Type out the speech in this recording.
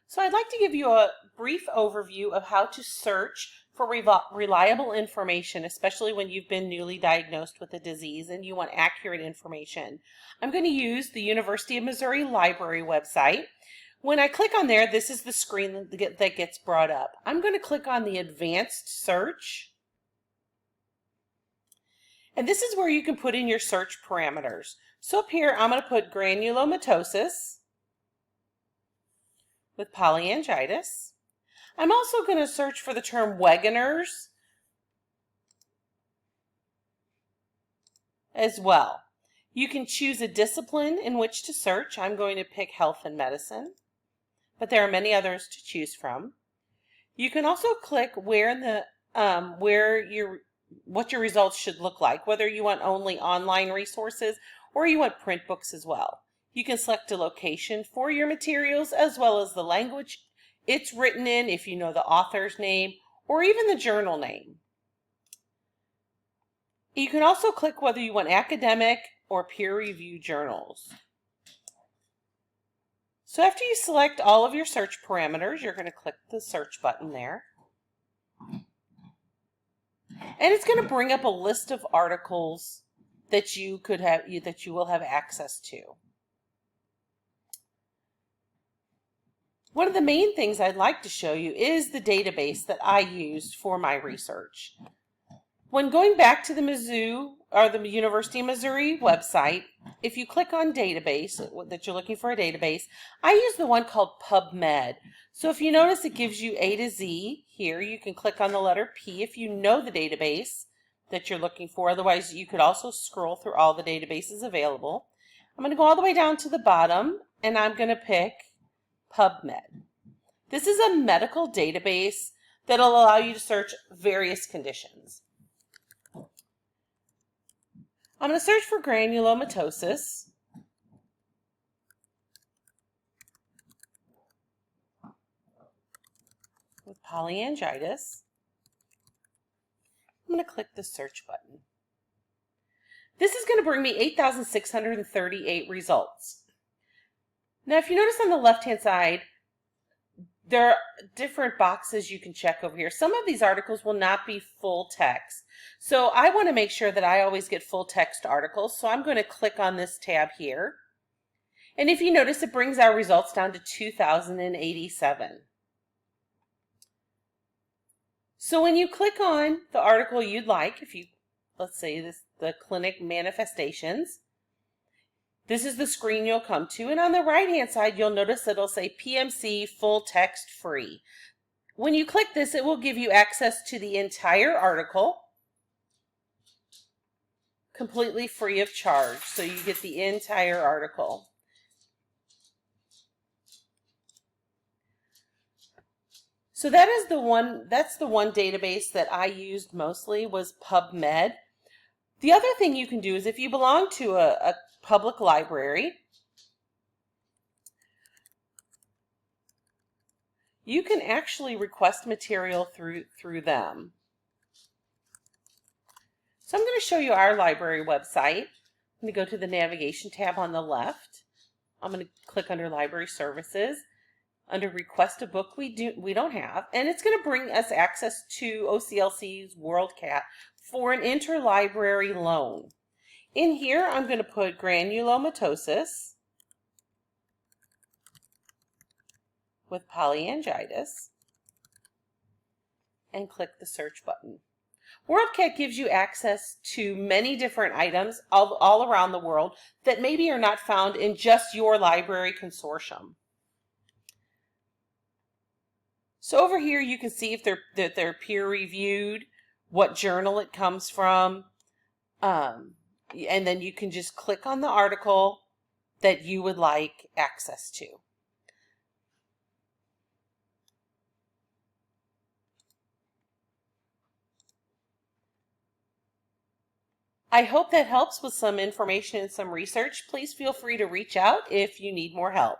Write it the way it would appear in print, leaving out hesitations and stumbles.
So I'd like to give you a brief overview of how to search for reliable information, especially when you've been newly diagnosed with a disease and you want accurate information. I'm going to use the University of Missouri Library website. When I click on there, this is the screen that gets brought up. I'm going to click on the advanced search. And this is where you can put in your search parameters. So up here, I'm going to put granulomatosis with polyangiitis. I'm also going to search for the term Wegener's as well. You can choose a discipline in which to search. I'm going to pick health and medicine, but there are many others to choose from. You can also click where in the what your results should look like, whether you want only online resources or you want print books as well. You can select a location for your materials as well as the language it's written in, if you know the author's name, or even the journal name. You can also click whether you want academic or peer-reviewed journals. So after you select all of your search parameters, you're going to click the search button there. And it's going to bring up a list of articles that you will have access to. One of the main things I'd like to show you is the database that I used for my research. When going back to the the University of Missouri website, if you click on database, that you're looking for a database, I use the one called PubMed. So if you notice, it gives you A to Z here. You can click on the letter P if you know the database that you're looking for. Otherwise, you could also scroll through all the databases available. I'm going to go all the way down to the bottom, and I'm going to pick PubMed. This is a medical database that will allow you to search various conditions. I'm going to search for granulomatosis. With polyangiitis. I'm going to click the search button. This is going to bring me 8,638 results. Now, if you notice on the left-hand side, there are different boxes you can check over here. Some of these articles will not be full text. So I want to make sure that I always get full text articles. So I'm going to click on this tab here. And if you notice, it brings our results down to 2,087. So when you click on the article you'd like, let's say the clinic manifestations, this is the screen you'll come to, and on the right-hand side, you'll notice that it'll say PMC full text free. When you click this, it will give you access to the entire article, completely free of charge, so you get the entire article. So that's the one database that I used mostly was PubMed. The other thing you can do is if you belong to a public library, you can actually request material through them. So I'm going to show you our library website. I'm going to go to the navigation tab on the left. I'm going to click under Library Services. Under Request a Book, we don't have, and it's going to bring us access to OCLC's WorldCat for an interlibrary loan. In here, I'm going to put granulomatosis with polyangiitis and click the search button. WorldCat gives you access to many different items all around the world that maybe are not found in just your library consortium. So over here, you can see if they're peer-reviewed, what journal it comes from, and then you can just click on the article that you would like access to. I hope that helps with some information and some research. Please feel free to reach out if you need more help.